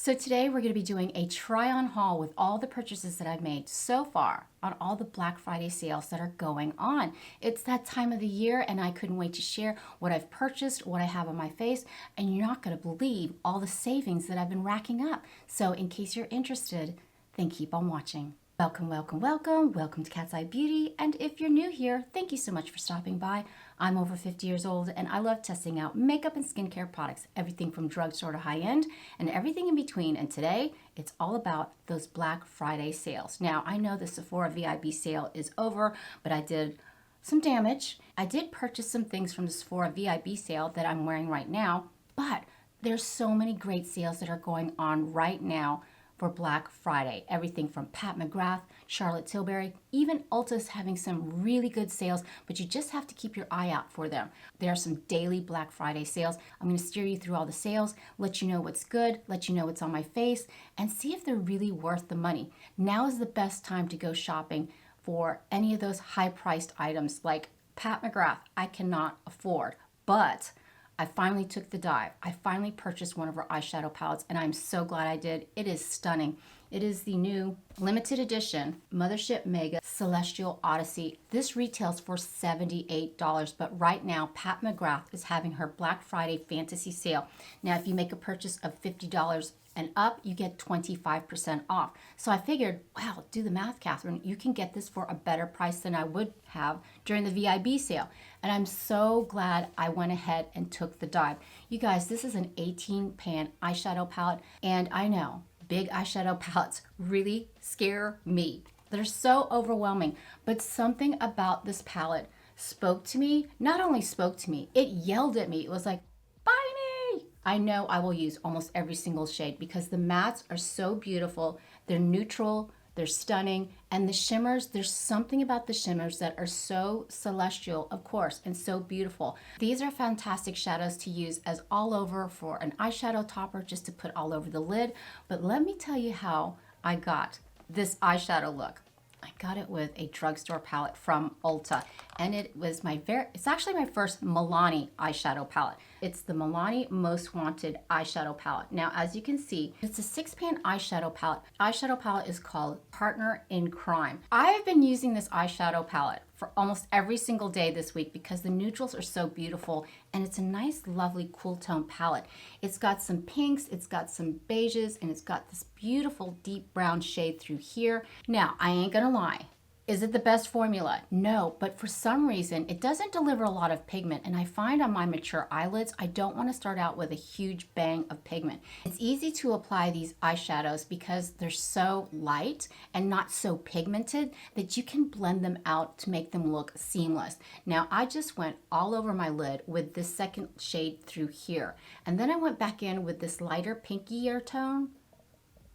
So today we're going to be doing a try-on haul with all the purchases that I've made so far on all the Black Friday sales that are going on. It's that time of the year and I couldn't wait to share what I've purchased, what I have on my face, and you're not going to believe all the savings that I've been racking up. So in case you're interested, then keep on watching. Welcome, welcome, welcome. Welcome to Cat's Eye Beauty. And if you're new here, thank you so much for stopping by. I'm over 50 years old and I love testing out makeup and skincare products, everything from drugstore to high-end and everything in between. And today, it's all about those Black Friday sales. Now, I know the Sephora VIB sale is over, but I did some damage. I did purchase some things from the Sephora VIB sale that I'm wearing right now, but there's so many great sales that are going on right now for Black Friday. Everything from Pat McGrath, Charlotte Tilbury, even Ulta's having some really good sales, but you just have to keep your eye out for them. There are some daily Black Friday sales. I'm going to steer you through all the sales, let you know what's good, let you know what's on my face, and see if they're really worth the money. Now is the best time to go shopping for any of those high-priced items like Pat McGrath. I cannot afford, but I finally took the dive. I finally purchased one of her eyeshadow palettes and I'm so glad I did. It is stunning. It is the new limited edition Mothership Mega Celestial Odyssey. This retails for $78, but right now Pat McGrath is having her Black Friday fantasy sale. Now if you make a purchase of $50 and up, you get 25% off. So I figured, wow, do the math, Catherine. You can get this for a better price than I would have during the VIB sale. And I'm so glad I went ahead and took the dive. You guys, this is an 18 pan eyeshadow palette. And I know big eyeshadow palettes really scare me. They're so overwhelming, but something about this palette spoke to me. Not only spoke to me, it yelled at me. It was like, buy me. I know I will use almost every single shade because the mattes are so beautiful. They're neutral, they're stunning, and the shimmers, there's something about the shimmers that are so celestial, of course, and so beautiful. These are fantastic shadows to use as all over for an eyeshadow topper, just to put all over the lid. But let me tell you how I got this eyeshadow look. I got it with a drugstore palette from Ulta, and it was it's actually my first Milani eyeshadow palette. It's the Milani Most Wanted eyeshadow palette. Now, as you can see, it's a 6-pan eyeshadow palette. Eyeshadow palette is called Partner in Crime. I have been using this eyeshadow palette for almost every single day this week because the neutrals are so beautiful and it's a nice, lovely, cool tone palette. It's got some pinks, it's got some beiges, and it's got this beautiful deep brown shade through here. Now, I ain't gonna lie. Is it the best formula? No, but for some reason, it doesn't deliver a lot of pigment, and I find on my mature eyelids, I don't want to start out with a huge bang of pigment. It's easy to apply these eyeshadows because they're so light and not so pigmented that you can blend them out to make them look seamless. Now, I just went all over my lid with this second shade through here, and then I went back in with this lighter pinkier tone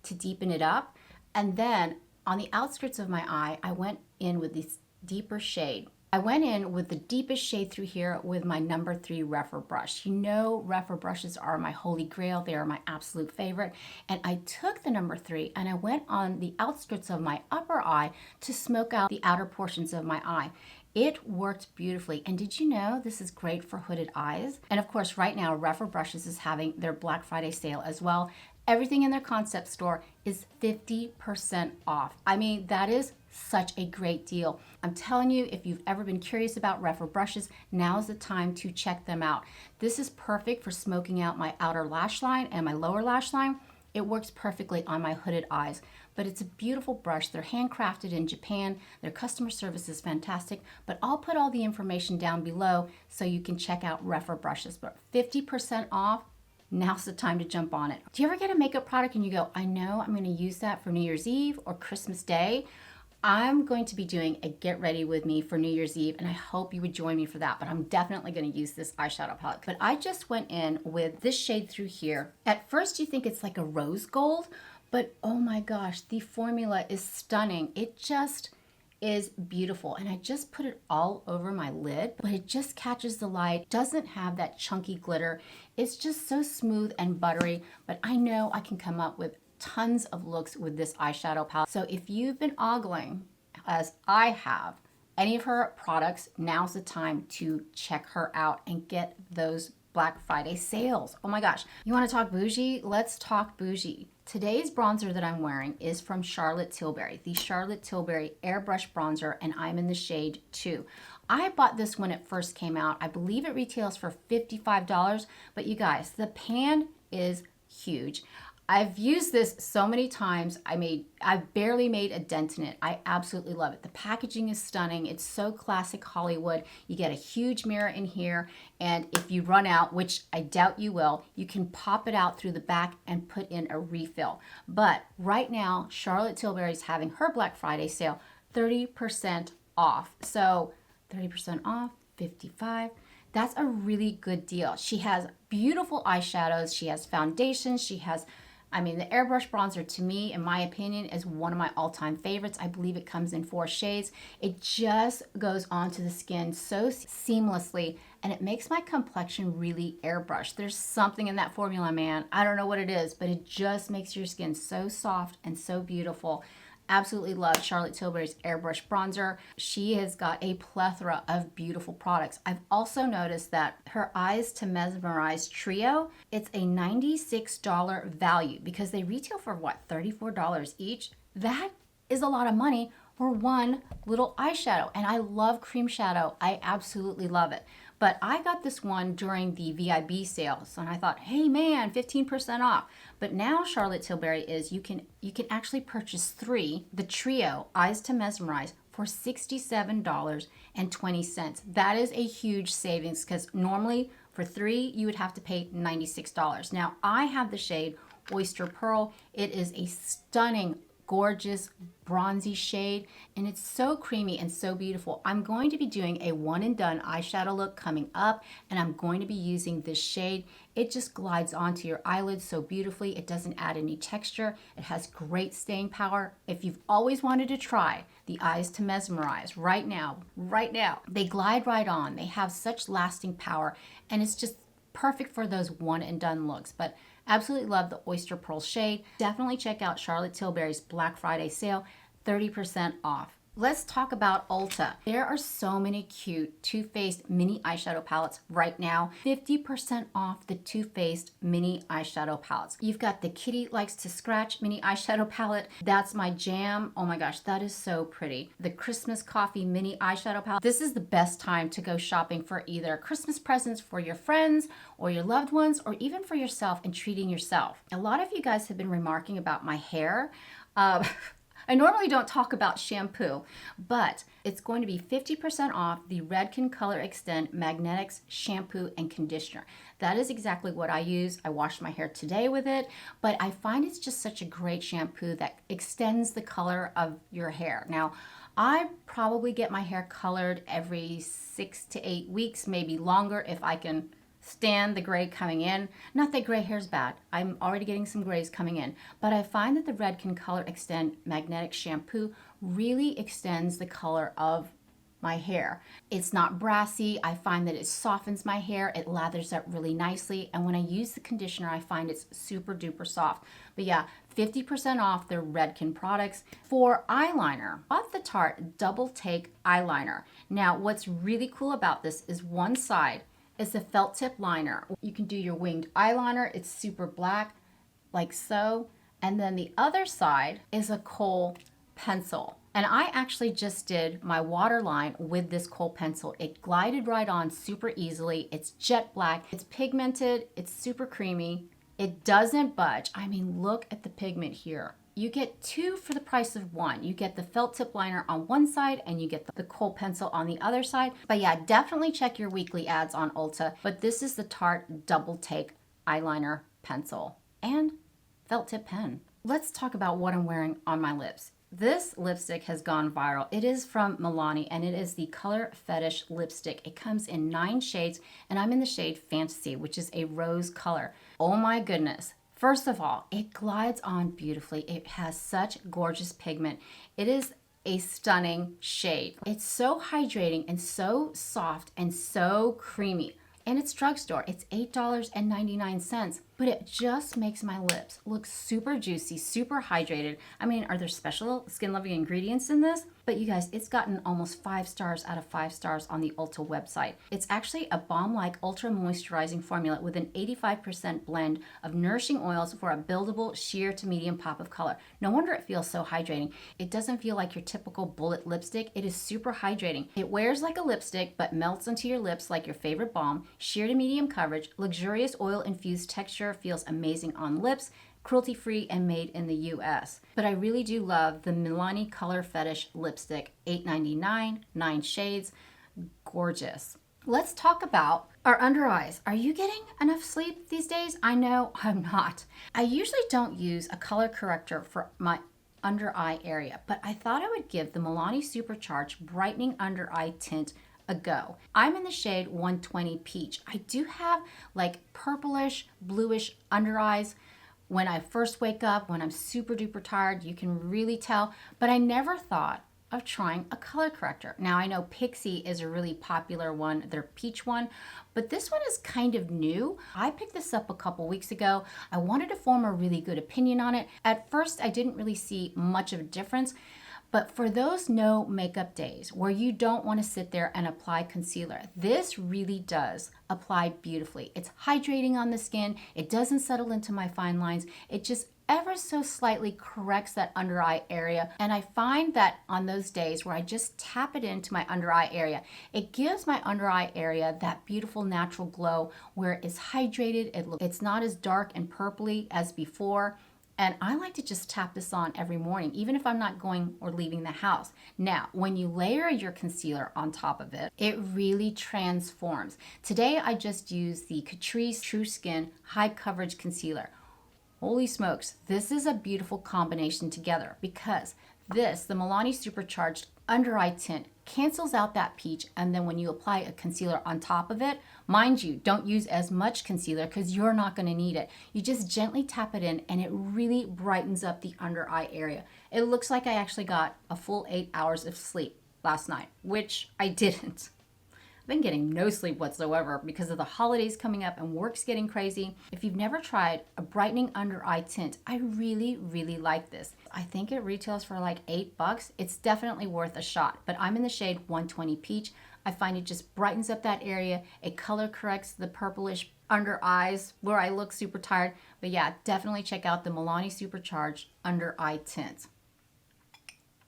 to deepen it up, and then on the outskirts of my eye, I went in with this deeper shade. I went in with the deepest shade through here with my number 3 Rephr brush. You know, Rephr brushes are my holy grail. They are my absolute favorite. And I took the number 3 and I went on the outskirts of my upper eye to smoke out the outer portions of my eye. It worked beautifully. And did you know this is great for hooded eyes? And of course, right now, Rephr Brushes is having their Black Friday sale as well. Everything in their concept store is 50% off. I mean, that is such a great deal. I'm telling you, if you've ever been curious about Rephr brushes, now's the time to check them out. This is perfect for smoking out my outer lash line and my lower lash line. It works perfectly on my hooded eyes, but it's a beautiful brush. They're handcrafted in Japan. Their customer service is fantastic, but I'll put all the information down below so you can check out Rephr brushes. But 50% off, now's the time to jump on it. Do you ever get a makeup product and you go, I know I'm going to use that for New Year's Eve or Christmas Day? I'm going to be doing a get ready with me for New Year's Eve, and I hope you would join me for that, but I'm definitely going to use this eyeshadow palette. But I just went in with this shade through here. At first you think it's like a rose gold, but oh my gosh, the formula is stunning. It just is beautiful, and I just put it all over my lid, but it just catches the light, doesn't have that chunky glitter. It's just so smooth and buttery, but I know I can come up with tons of looks with this eyeshadow palette. So if you've been ogling, as I have, any of her products, now's the time to check her out and get those Black Friday sales. Oh my gosh. You want to talk bougie? Let's talk bougie. Today's bronzer that I'm wearing is from Charlotte Tilbury, the Charlotte Tilbury Airbrush Bronzer, and I'm in the shade 2. I bought this when it first came out. I believe it retails for $55, but you guys, the pan is huge. I've used this so many times. I've barely made a dent in it. I absolutely love it. The packaging is stunning. It's so classic Hollywood. You get a huge mirror in here, and if you run out, which I doubt you will, you can pop it out through the back and put in a refill. But right now, Charlotte Tilbury is having her Black Friday sale, 30% off. So 30% off, 55. That's a really good deal. She has beautiful eyeshadows. She has foundations. She has, the Airbrush Bronzer, to me, in my opinion, is one of my all-time favorites. I believe it comes in 4 shades. It just goes onto the skin so seamlessly, and it makes my complexion really airbrushed. There's something in that formula, man. I don't know what it is, but it just makes your skin so soft and so beautiful. Absolutely love Charlotte Tilbury's Airbrush Bronzer. She has got a plethora of beautiful products. I've also noticed that her Eyes to Mesmerize Trio, it's a $96 value because they retail for what, $34 each? That is a lot of money for one little eyeshadow. And I love cream shadow. I absolutely love it. But I got this one during the VIB sales, and I thought, hey man, 15% off. But now Charlotte Tilbury is, you can actually purchase 3, the trio, Eyes to Mesmerize, for $67.20. That is a huge savings because normally for 3, you would have to pay $96. Now I have the shade Oyster Pearl. It is a stunning, gorgeous bronzy shade, and it's so creamy and so beautiful. I'm going to be doing a one and done eyeshadow look coming up, and I'm going to be using this shade. It just glides onto your eyelids so beautifully. It doesn't add any texture. It has great staying power. If you've always wanted to try the Eyes to Mesmerize right now, they glide right on. They have such lasting power, and it's just perfect for those one and done looks. But absolutely love the Oyster Pearl shade. Definitely check out Charlotte Tilbury's Black Friday sale, 30% off. Let's talk about Ulta. There are so many cute Too Faced mini eyeshadow palettes right now. 50% off the Too Faced mini eyeshadow palettes. You've got the Kitty Likes to Scratch mini eyeshadow palette. That's my jam. Oh my gosh, that is so pretty. The Christmas Coffee mini eyeshadow palette. This is the best time to go shopping for either Christmas presents for your friends or your loved ones, or even for yourself and treating yourself. A lot of you guys have been remarking about my hair. I normally don't talk about shampoo, but it's going to be 50% off the Redken Color Extend Magnetics shampoo and conditioner. That is exactly what I use. I washed my hair today with it, but I find it's just such a great shampoo that extends the color of your hair. Now, I probably get my hair colored every 6 to 8 weeks, maybe longer if I can stand the gray coming in. Not that gray hair's bad. I'm already getting some grays coming in. But I find that the Redken Color Extend Magnetic Shampoo really extends the color of my hair. It's not brassy. I find that it softens my hair. It lathers up really nicely. And when I use the conditioner, I find it's super duper soft. But yeah, 50% off their Redken products. For eyeliner, I bought the Tarte Double Take Eyeliner. Now, what's really cool about this is one side is a felt tip liner. You can do your winged eyeliner. It's super black, like so. And then the other side is a kohl pencil. And I actually just did my waterline with this kohl pencil. It glided right on super easily. It's jet black. It's pigmented. It's super creamy. It doesn't budge. I mean, look at the pigment here. You get 2 for the price of 1. You get the felt tip liner on one side and you get the kohl pencil on the other side. But yeah, definitely check your weekly ads on Ulta. But this is the Tarte Double Take Eyeliner Pencil and felt tip pen. Let's talk about what I'm wearing on my lips. This lipstick has gone viral. It is from Milani, and it is the Color Fetish lipstick. It comes in 9 shades, and I'm in the shade Fantasy, which is a rose color. Oh my goodness. First of all, it glides on beautifully. It has such gorgeous pigment. It is a stunning shade. It's so hydrating and so soft and so creamy. And it's drugstore. It's $8.99. but it just makes my lips look super juicy, super hydrated. I mean, are there special skin-loving ingredients in this? But you guys, it's gotten almost 5 stars out of 5 stars on the Ulta website. It's actually a balm-like ultra moisturizing formula with an 85% blend of nourishing oils for a buildable sheer to medium pop of color. No wonder it feels so hydrating. It doesn't feel like your typical bullet lipstick. It is super hydrating. It wears like a lipstick but melts into your lips like your favorite balm. Sheer to medium coverage, luxurious oil infused texture, feels amazing on lips, cruelty-free and made in the US. But I really do love the Milani Color Fetish lipstick, $8.99, 9 shades, gorgeous. Let's talk about our under eyes. Are you getting enough sleep these days? I know I'm not. I usually don't use a color corrector for my under eye area, but I thought I would give the Milani Supercharged Brightening Under Eye Tint a go. I'm in the shade 120 Peach. I do have like purplish, bluish under eyes. When I first wake up, when I'm super duper tired, you can really tell, but I never thought of trying a color corrector. Now I know Pixie is a really popular one, their peach one, but this one is kind of new. I picked this up a couple weeks ago. I wanted to form a really good opinion on it. At first, I didn't really see much of a difference, but for those no makeup days where you don't want to sit there and apply concealer, this really does apply beautifully. It's hydrating on the skin. It doesn't settle into my fine lines. It just ever so slightly corrects that under eye area. And I find that on those days where I just tap it into my under eye area, it gives my under eye area that beautiful natural glow where it's hydrated. It's not as dark and purpley as before. And I like to just tap this on every morning, even if I'm not going or leaving the house. Now, when you layer your concealer on top of it, it really transforms. Today, I just used the Catrice True Skin High Coverage Concealer. Holy smokes, this is a beautiful combination together because this, the Milani Supercharged Under Eye Tint, cancels out that peach, and then when you apply a concealer on top of it, mind you, don't use as much concealer because you're not going to need it. You just gently tap it in and it really brightens up the under eye area. It looks like I actually got a full 8 hours of sleep last night, which I didn't. I've been getting no sleep whatsoever because of the holidays coming up and work's getting crazy. If you've never tried a brightening under eye tint, I really, really like this. I think it retails for like $8. It's definitely worth a shot, but I'm in the shade 120 Peach. I find it just brightens up that area. It color corrects the purplish under eyes where I look super tired. But yeah, definitely check out the Milani Supercharged Under Eye Tint.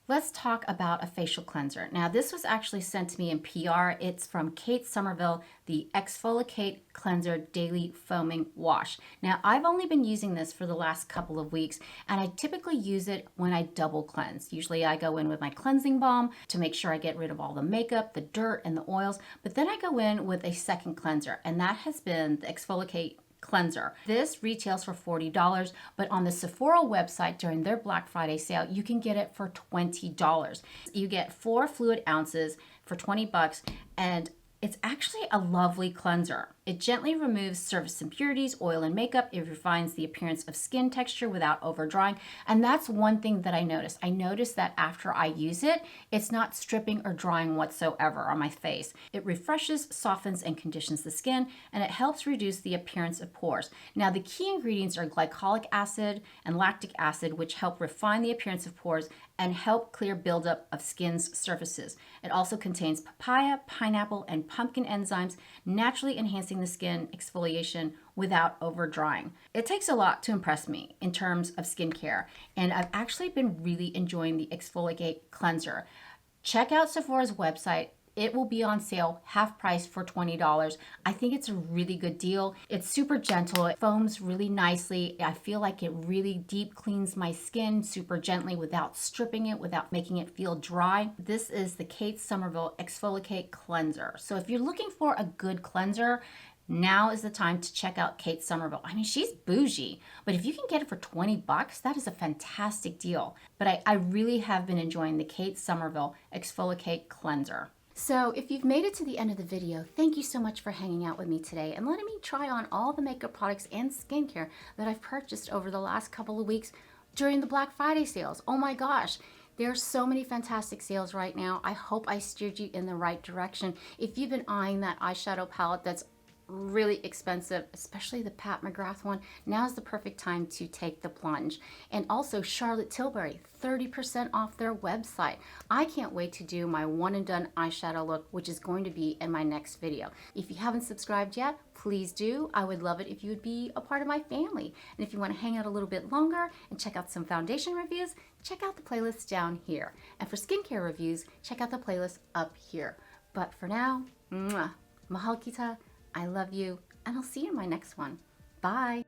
Let's talk about a facial cleanser. Now, this was actually sent to me in PR. It's from Kate Somerville, the Exfolikate Cleanser Daily Foaming Wash. Now, I've only been using this for the last couple of weeks, and I typically use it when I double cleanse. Usually I go in with my cleansing balm to make sure I get rid of all the makeup, the dirt, and the oils, but then I go in with a second cleanser, and that has been the Exfolikate Cleanser. This retails for $40, but on the Sephora website during their Black Friday sale, you can get it for $20. You get 4 fluid ounces for $20, and it's actually a lovely cleanser. It gently removes surface impurities, oil, and makeup. It refines the appearance of skin texture without over drying. And that's one thing that I noticed. I noticed that after I use it, it's not stripping or drying whatsoever on my face. It refreshes, softens, and conditions the skin, and it helps reduce the appearance of pores. Now, the key ingredients are glycolic acid and lactic acid, which help refine the appearance of pores and help clear buildup of skin's surfaces. It also contains papaya, pineapple, and pumpkin enzymes, naturally enhancing the skin exfoliation without over drying. It takes a lot to impress me in terms of skincare, and I've actually been really enjoying the Exfolikate Cleanser. Check out Sephora's website. It will be on sale half price for $20. I think it's a really good deal. It's super gentle. It foams really nicely. I feel like it really deep cleans my skin super gently without stripping it, without making it feel dry. This is the Kate Somerville Exfolikate Cleanser. So if you're looking for a good cleanser, now is the time to check out Kate Somerville. I mean, she's bougie, but if you can get it for $20, that is a fantastic deal. But I really have been enjoying the Kate Somerville Exfolikate Cleanser. So if you've made it to the end of the video, thank you so much for hanging out with me today and letting me try on all the makeup products and skincare that I've purchased over the last couple of weeks during the Black Friday sales. Oh my gosh, there are so many fantastic sales right now. I hope I steered you in the right direction. If you've been eyeing that eyeshadow palette that's really expensive, especially the Pat McGrath one. Now's the perfect time to take the plunge. And also Charlotte Tilbury, 30% off their website. I can't wait to do my one and done eyeshadow look, which is going to be in my next video. If you haven't subscribed yet, please do. I would love it if you would be a part of my family. And if you want to hang out a little bit longer and check out some foundation reviews, check out the playlist down here. And for skincare reviews, check out the playlist up here. But for now, mwah, mahal kita, I love you, and I'll see you in my next one. Bye.